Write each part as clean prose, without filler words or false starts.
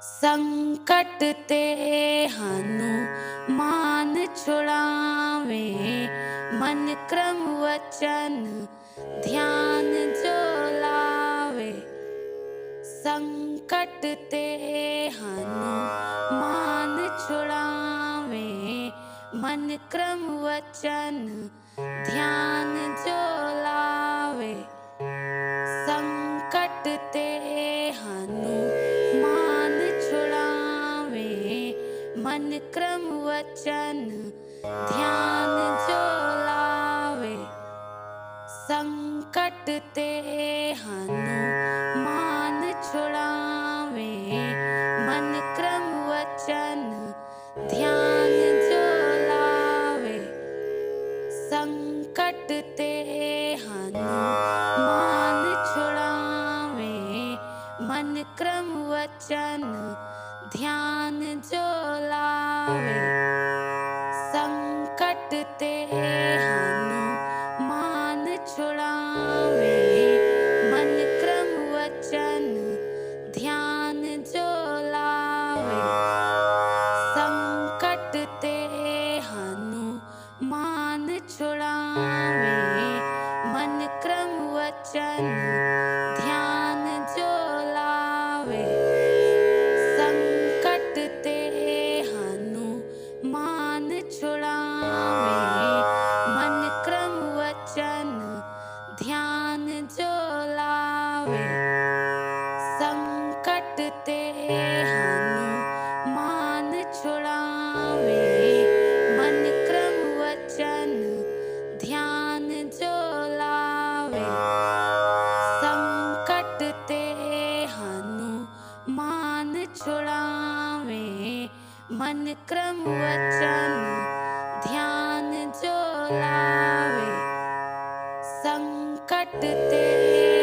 संकट ते हनुमान छुड़ावे, मन क्रम वचन ध्यान जो लावे। संकट ते हनुमान छुड़ावे, मन क्रम वचन ध्यान जो लावे। संकट ते हनुमान छुड़ावे, मन क्रम वचन ध्यान जो लावे। संकट ते हनुमान छुड़ावे, मन क्रम वचन ध्यान जो लावे। संकट ते हनुमान छुड़ावे, मन क्रम वचन ध्यान जो लावे। संकट ते हनुमान छुड़ावे, मन क्रम वचन ध्यान जो लावे। संकट ते हनुमान छुड़ावे, मन क्रम वचन ध्यान जो लावे। संकट ते हनुमान छुड़ावे, मन क्रम वचन ध्यान जो लावे। संकट ते हनुमान छुड़ावे, मन क्रम वचन ध्यान जो लावे। संकट ते हनुमान छुड़ावे, मन क्रम वचन ध्यान जो लावे। संकट ते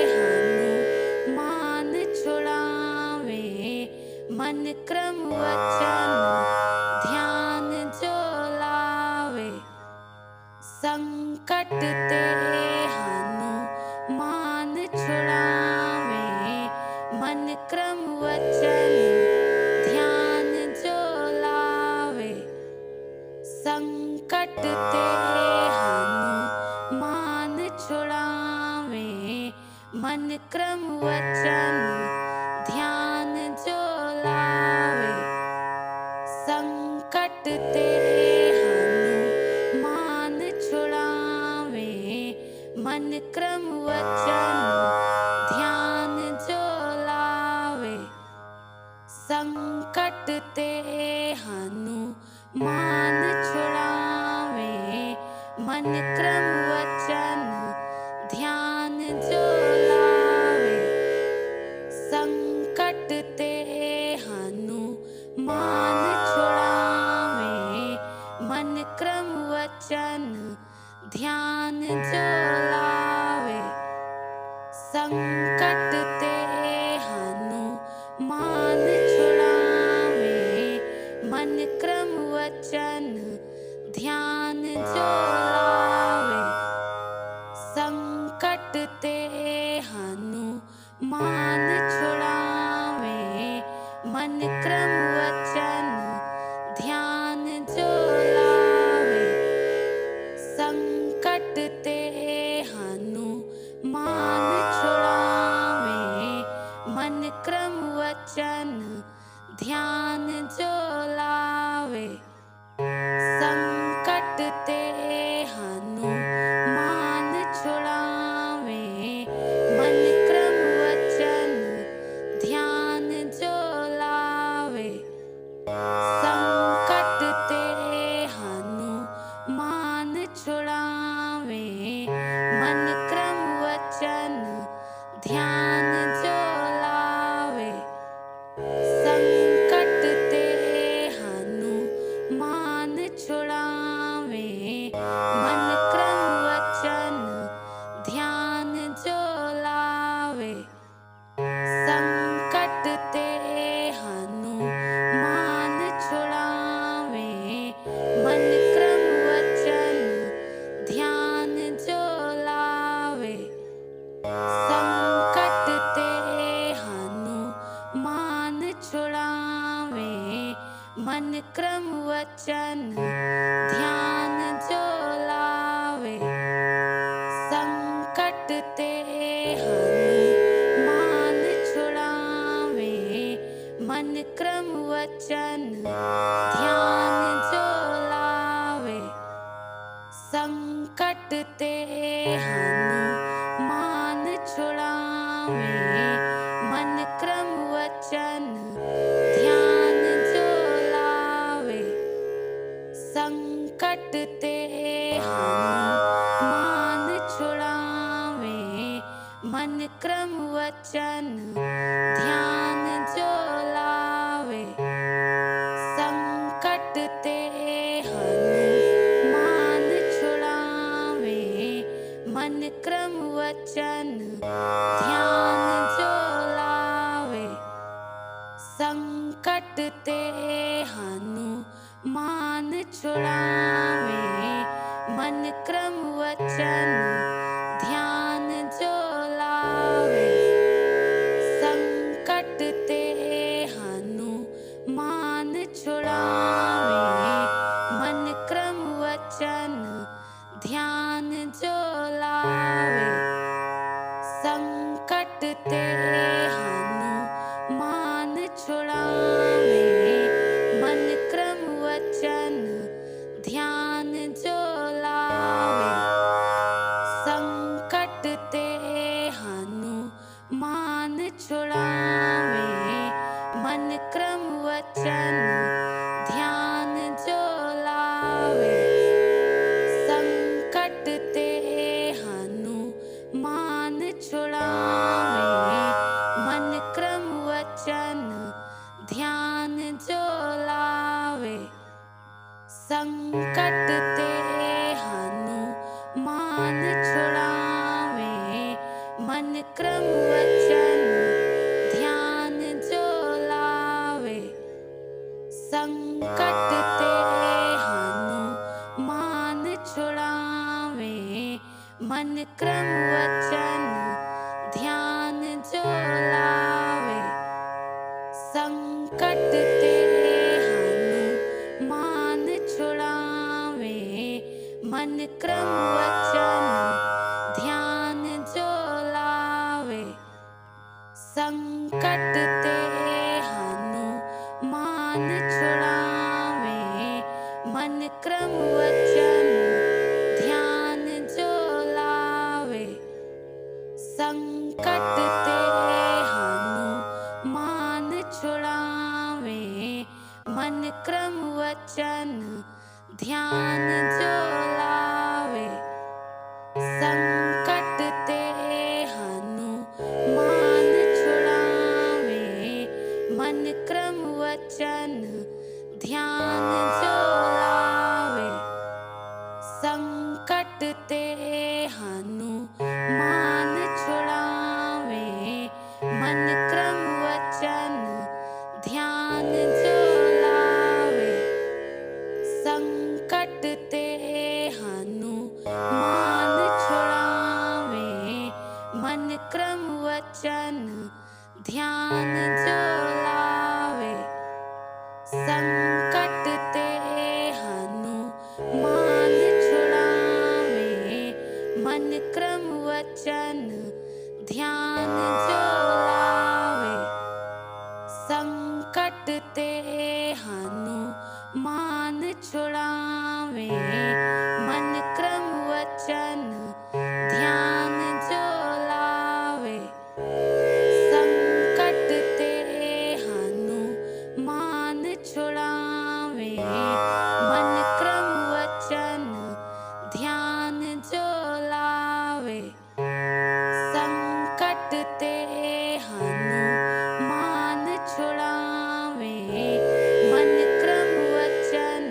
हनुमान छुड़ावे, मन क्रम वचन ध्यान जो लावे। संकट ते हनुमान छुड़ावे, मन क्रम वचन ध्यान जो लावे। संकट ते हनुमान छुड़ावे, मन क्रम वचन ध्यान जो लावे। संकट ते हनुमान छुड़ावे, मन क्रम वचन ध्यान जो लावे। संकट ते हनुमान छुड़ावे, मन क्रम वचन ध्यान जो लावे। संकट ते हनुमान छुड़ावे, मन क्रम वचन ध्यान जो लावे। संकट ते हनुमान छुड़ावे, मन क्रम वचन ध्यान जो लावे। संकट ते हनुमान छुड़ावे, मन क्रम वचन ध्यान जो लावे। संकट ते हनुमान छुड़ावे, मन क्रम वचन ध्यान जो लावे। संकट ते हनुमान छुड़ावे, मन क्रम वचन ध्यान जो लावे। संकट ते हनुमान छुड़ावे, मन क्रम वचन ध्यान जो लावे। संकट ते हनुमान छुड़ावे, मन क्रम वचन ध्यान जो लावे। संकट ते हनुमान छुड़ावे, मन क्रम वचन ध्यान जो लावे। संकट ते हनुमान छुड़ावे। मन क्रम वचन ध्यान जो लावे, संकट ते हनुमान छुड़ावे। मन क्रम वचन ध्यान जो लावे, संकट ते हनुमान छुड़ावे। मन क्रम वचन ध्यान जो लावे, संकट ते हनुमान छुड़ावे। मन क्रम वचन ध्यान जो लावे, संकट ते हनुमान छुड़ावे। मन क्रम वचन ध्यान जो लावे, संकट ते हनुमान छुड़ावे। मन क्रम वचन ध्यान जो लावे, संकट ते हनुमान छुड़ावे। मन क्रम वचन ध्यान जो लावे, संकट ते हनुमान छुड़ावे। मन क्रम वचन ध्यान जो लावे, संकट ते हनुमान छुड़ावे। मन क्रम वचन ध्यान जो लावे, संकट ते हनुमान छुड़ावे। मन क्रम वचन ध्यान जो लावे, संकट ते हनुमान छुड़ावे। मन क्रम वचन ध्यान जो लावे, संकट ते हनुमान छुड़ावे। मन क्रम वचन ध्यान जो लावे, संकट ते हनुमान छुड़ावे। मन क्रम वचन ध्यान जो लावे, संकट ते हनुमान छुड़ावे। मन क्रम वचन ध्यान जो लावे, संकट ते हनुमान छुड़ावे। मन क्रम वचन ध्यान जो लावे, संकट ते हनुमान छुड़ावे। मन क्रम वचन ध्यान जो लावे, संकट ते हनुमान छुड़ावे। मन क्रम वचन ध्यान जो लावे, संकट ते हनुमान छुड़ावे। मन क्रम वचन ध्यान जो लावे, संकट ते हनुमान छुड़ावे। मन क्रम वचन ध्यान जो लावे, संकट ते हनुमान छुड़ावे। मन क्रम वचन ध्यान जो लावे, संकट ते हनुमान छुड़ावे। मन क्रम वचन ध्यान जो लावे, संकट ते हनुमान छुड़ावे। मन क्रम वचन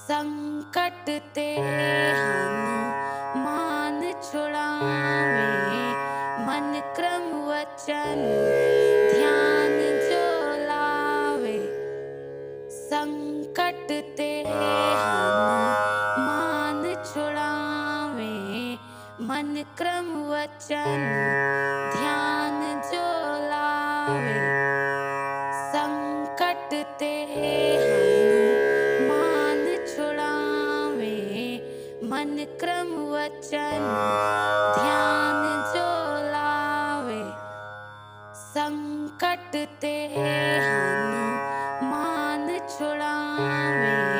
संकट ते हनुमान छुड़ावे, मन क्रम वचन ध्यान जो लावे। संकट ते हनुमान छुड़ावे, मन क्रम वचन ध्यान जो लावे। संकट ते हनुमान छुड़ावे, मन क्रम वचन ध्यान जो लावे। संकट ते